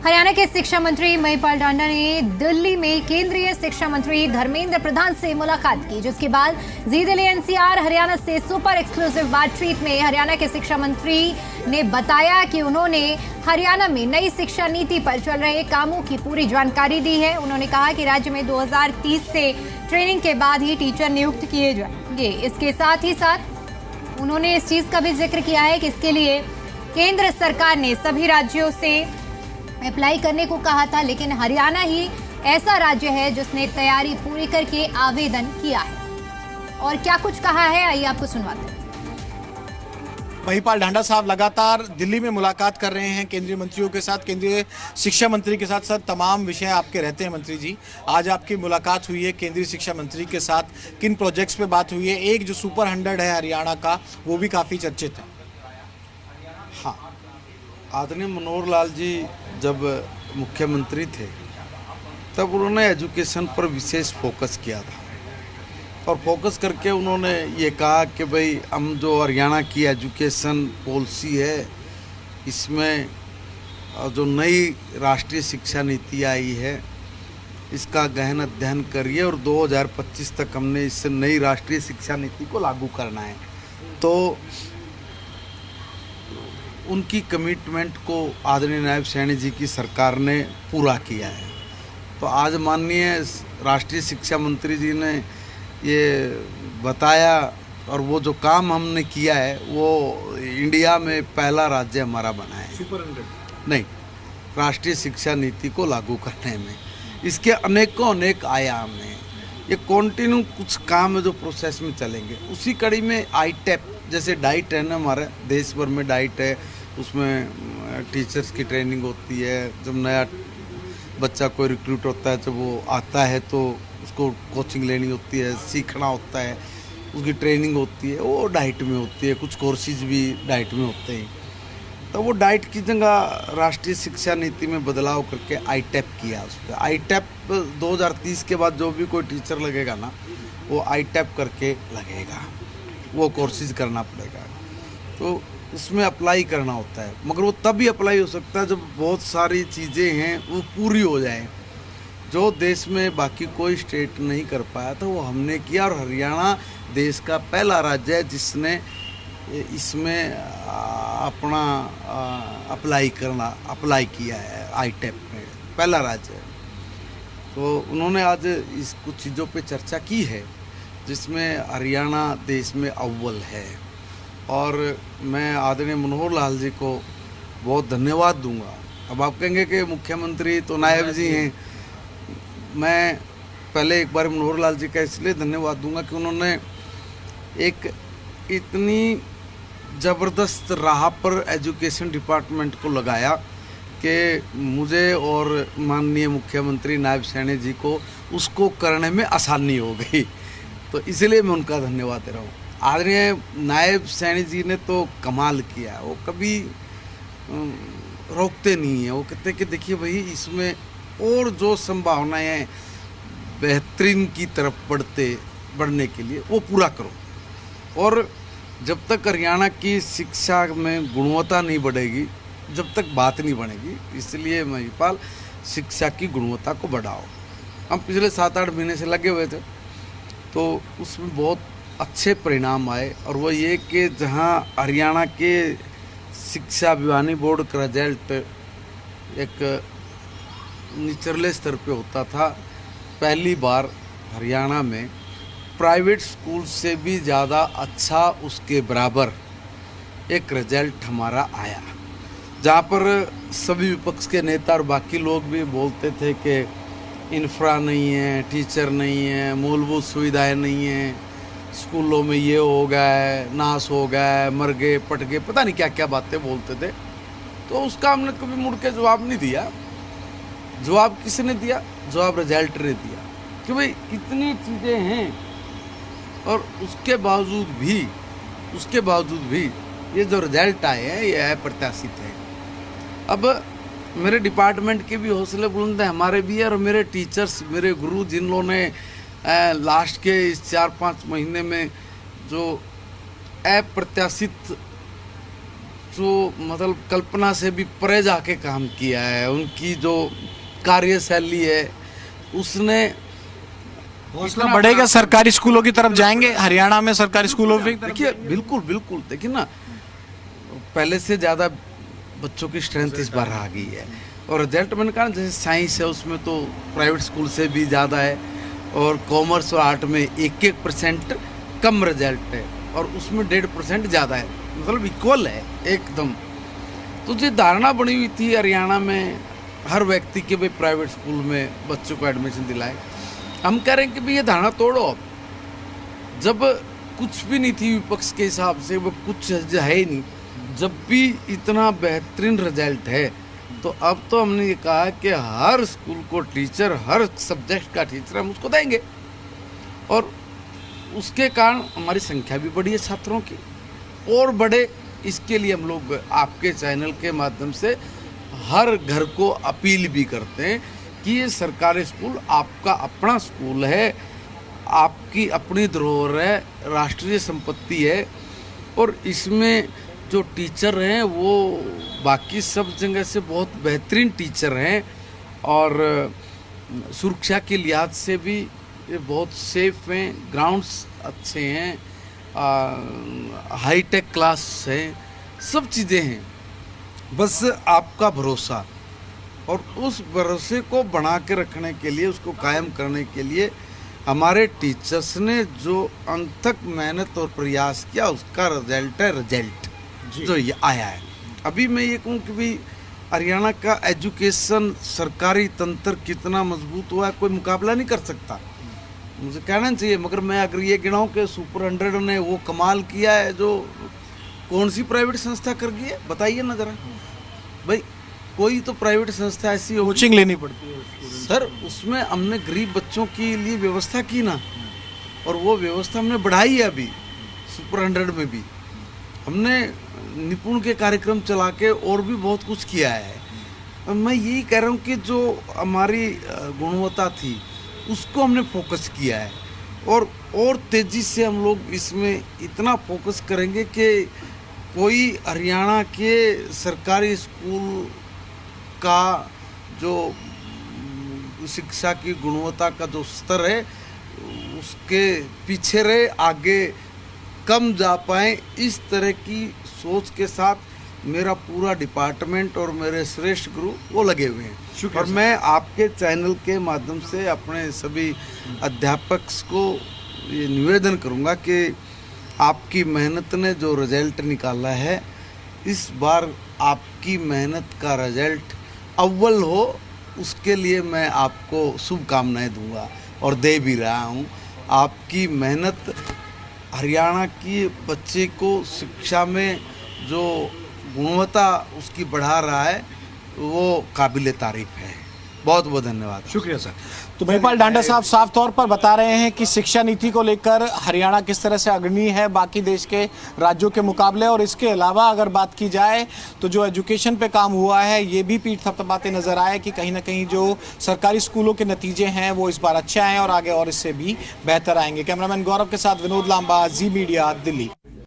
हरियाणा के शिक्षा मंत्री महिपाल ढांडा ने दिल्ली में केंद्रीय शिक्षा मंत्री धर्मेंद्र प्रधान से मुलाकात की, जिसके बाद जी दिल्ली एनसीआर हरियाणा से सुपर एक्सक्लूसिव बातचीत में हरियाणा के शिक्षा मंत्री ने बताया कि उन्होंने हरियाणा में नई शिक्षा नीति पर चल रहे कामों की पूरी जानकारी दी है। उन्होंने कहा कि राज्य में 2030 से ट्रेनिंग के बाद ही टीचर नियुक्त किए जाएंगे। इसके साथ ही साथ उन्होंने इस चीज का भी जिक्र किया है कि इसके लिए केंद्र सरकार ने सभी राज्यों से अप्लाई करने को कहा था, लेकिन हरियाणा ही ऐसा राज्य है जिसने तैयारी पूरी करके आवेदन किया है। और क्या कुछ कहा है, आइए आपको सुनवाते हैं। महिपाल ढांडा साहब लगातार दिल्ली में मुलाकात कर रहे हैं केंद्रीय मंत्रियों के साथ, केंद्रीय शिक्षा मंत्री के साथ। सर, तमाम विषय आपके रहते हैं मंत्री जी। आज आपकी मुलाकात हुई है केंद्रीय शिक्षा मंत्री के साथ, किन प्रोजेक्ट्स पे बात हुई है? एक जो सुपर 100 है हरियाणा का, वो भी काफ़ी चर्चित है। हाँ, आदरणीय मनोहर लाल जी जब मुख्यमंत्री थे तब उन्होंने एजुकेशन पर विशेष फोकस किया था, और फोकस करके उन्होंने ये कहा कि भाई हम जो हरियाणा की एजुकेशन पॉलिसी है, इसमें जो नई राष्ट्रीय शिक्षा नीति आई है, इसका गहन अध्ययन करिए और 2025 तक हमने इस नई राष्ट्रीय शिक्षा नीति को लागू करना है। तो उनकी कमिटमेंट को आदरणीय नायब सैनी जी की सरकार ने पूरा किया है। तो आज माननीय राष्ट्रीय शिक्षा मंत्री जी ने ये बताया, और वो जो काम हमने किया है वो इंडिया में पहला राज्य हमारा बना है सुपर 100 नहीं, राष्ट्रीय शिक्षा नीति को लागू करने में। इसके अनेक आयाम हैं। ये कॉन्टिन्यू कुछ काम है जो प्रोसेस में चलेंगे। उसी कड़ी में आईटेप, जैसे डाइट है ना, हमारे देश भर में डाइट है, उसमें टीचर्स की ट्रेनिंग होती है। जब नया बच्चा कोई रिक्रूट होता है, जब वो आता है तो उसको कोचिंग लेनी होती है, सीखना होता है, उसकी ट्रेनिंग होती है, वो डाइट में होती है। कुछ कोर्सेज भी डाइट में होते हैं। तो वो डाइट की जगह राष्ट्रीय शिक्षा नीति में बदलाव करके आईटेप किया। उस पर आईटेप 2030 के बाद जो भी कोई टीचर लगेगा ना, वो आईटेप करके लगेगा, वो कोर्सेज करना पड़ेगा। तो उसमें अप्लाई करना होता है, मगर वो तभी अप्लाई हो सकता है जब बहुत सारी चीज़ें हैं वो पूरी हो जाए। जो देश में बाकी कोई स्टेट नहीं कर पाया था वो हमने किया, और हरियाणा देश का पहला राज्य है जिसने इसमें अपना अप्लाई किया है। आईटेप में पहला राज्य है। तो उन्होंने आज इस कुछ चीज़ों पे चर्चा की है जिसमें हरियाणा देश में अव्वल है, और मैं आदरणीय मनोहर लाल जी को बहुत धन्यवाद दूंगा। अब आप कहेंगे कि मुख्यमंत्री तो नायब जी हैं, मैं पहले एक बार मनोहर लाल जी का इसलिए धन्यवाद दूंगा कि उन्होंने एक इतनी ज़बरदस्त राह पर एजुकेशन डिपार्टमेंट को लगाया कि मुझे और माननीय मुख्यमंत्री नायब सैनी जी को उसको करने में आसानी हो गई। तो इसलिए मैं उनका धन्यवाद दे रहा हूँ। आदरणीय नायब सैनी जी ने तो कमाल किया, वो कभी रोकते नहीं हैं। वो कहते हैं कि देखिए भाई, इसमें और जो संभावनाएं हैं बेहतरीन की तरफ बढ़ने के लिए, वो पूरा करो। और जब तक हरियाणा की शिक्षा में गुणवत्ता नहीं बढ़ेगी, जब तक बात नहीं बनेगी, इसलिए महिपाल शिक्षा की गुणवत्ता को बढ़ाओ। हम पिछले 7-8 महीने से लगे हुए थे, तो उसमें बहुत अच्छे परिणाम आए। और वो ये कि जहाँ हरियाणा के शिक्षा विभागीय बोर्ड का रिजल्ट एक निचले स्तर पे होता था, पहली बार हरियाणा में प्राइवेट स्कूल से भी ज़्यादा अच्छा, उसके बराबर एक रिजल्ट हमारा आया। जहाँ पर सभी विपक्ष के नेता और बाकी लोग भी बोलते थे कि इंफ्रा नहीं है, टीचर नहीं है, मूलभूत सुविधाएं नहीं हैं, स्कूलों में ये हो गया है, नाश हो गया है, मर गए, पट गए, पता नहीं क्या क्या बातें बोलते थे। तो उसका हमने कभी मुड़ के जवाब नहीं दिया। जवाब किसने दिया? जवाब रिजल्ट ने दिया कि भाई इतनी चीज़ें हैं, और उसके बावजूद भी ये जो रिजल्ट आए हैं ये अप्रत्याशित है। अब मेरे डिपार्टमेंट के भी हौसले बुलंद हैं, हमारे भी है, और मेरे टीचर्स, मेरे गुरु, जिन लोगों ने लास्ट के इस 4-5 महीने में जो अप्रत्याशित जो मतलब कल्पना से भी परे जाके काम किया है, उनकी जो कार्यशैली है उसने हौसला बढ़ेगा। सरकारी स्कूलों की तरफ जाएंगे हरियाणा में, सरकारी स्कूलों की तरफ देखिए बिल्कुल बिल्कुल देखिए ना, पहले से ज़्यादा बच्चों की स्ट्रेंथ इस बार आ गई है। और रिजल्ट मैंने कहा जैसे साइंस है उसमें तो प्राइवेट स्कूल से भी ज़्यादा है, और कॉमर्स और आर्ट में 1% कम रिजल्ट है, और उसमें 1.5% ज़्यादा है, मतलब इक्वल है एकदम। तो जो धारणा बनी हुई थी हरियाणा में हर व्यक्ति के भाई प्राइवेट स्कूल में बच्चों को एडमिशन दिलाए, हम कह रहे हैं कि भाई ये धारणा तोड़ो। अब जब कुछ भी नहीं थी विपक्ष के हिसाब से, वो कुछ है ही नहीं, जब भी इतना बेहतरीन रिजल्ट है तो अब तो हमने ये कहा कि हर स्कूल को टीचर, हर सब्जेक्ट का टीचर हम उसको देंगे, और उसके कारण हमारी संख्या भी बढ़ी है छात्रों की और बढ़े। इसके लिए हम लोग आपके चैनल के माध्यम से हर घर को अपील भी करते हैं कि ये सरकारी स्कूल आपका अपना स्कूल है, आपकी अपनी धरोहर है, राष्ट्रीय संपत्ति है, और इसमें जो टीचर हैं वो बाकी सब जगह से बहुत बेहतरीन टेचर हैं, और सुरक्षा के लिहाज से भी ये बहुत सेफ हैं, ग्राउंड्स अच्छे हैं, हाई टेक क्लास हैं, सब चीज़ें हैं। बस आपका भरोसा, और उस भरोसे को बना के रखने के लिए, उसको कायम करने के लिए हमारे टीचर्स ने जो अनथक मेहनत और प्रयास किया, उसका रिजल्ट है रिजल्ट जो ये आया है। अभी मैं ये कहूँ कि भाई हरियाणा का एजुकेशन सरकारी तंत्र कितना मजबूत हुआ है, कोई मुकाबला नहीं कर सकता, मुझे कहना चाहिए। मगर मैं अगर ये गिनाऊँ कि सुपर 100 ने वो कमाल किया है जो कौन सी प्राइवेट संस्था कर गई है, बताइए ना जरा भाई। कोई तो प्राइवेट संस्था ऐसी हो, कोचिंग लेनी पड़ती है सर, उसमें हमने गरीब बच्चों के लिए व्यवस्था की ना, और वो व्यवस्था हमने बढ़ाई है। अभी सुपर 100 में भी हमने निपुण के कार्यक्रम चला के और भी बहुत कुछ किया है। मैं यही कह रहा हूँ कि जो हमारी गुणवत्ता थी उसको हमने फोकस किया है, और तेज़ी से हम लोग इसमें इतना फोकस करेंगे कि कोई हरियाणा के सरकारी स्कूल का जो शिक्षा की गुणवत्ता का जो स्तर है उसके पीछे रहे, आगे कम जा पाए, इस तरह की सोच के साथ मेरा पूरा डिपार्टमेंट और मेरे श्रेष्ठ गुरु वो लगे हुए हैं। और मैं आपके चैनल के माध्यम से अपने सभी अध्यापक को ये निवेदन करूंगा कि आपकी मेहनत ने जो रिजल्ट निकाला है, इस बार आपकी मेहनत का रिजल्ट अव्वल हो, उसके लिए मैं आपको शुभकामनाएं दूंगा और दे भी रहा हूं। आपकी मेहनत हरियाणा की बच्चे को शिक्षा में जो गुणवत्ता उसकी बढ़ा रहा है वो काबिले तारीफ है। बहुत बहुत धन्यवाद। शुक्रिया सर। तो महिपाल डांडा साहब साफ तौर पर बता रहे हैं कि शिक्षा नीति को लेकर हरियाणा किस तरह से अग्रणी है बाकी देश के राज्यों के मुकाबले, और इसके अलावा अगर बात की जाए तो जो एजुकेशन पे काम हुआ है ये भी पीठ थपथपाते नजर आए कि कहीं ना कहीं जो सरकारी स्कूलों के नतीजे हैं वो इस बार अच्छे आए और आगे और इससे भी बेहतर आएंगे। कैमरामैन गौरव के साथ विनोद लांबा, जी मीडिया, दिल्ली।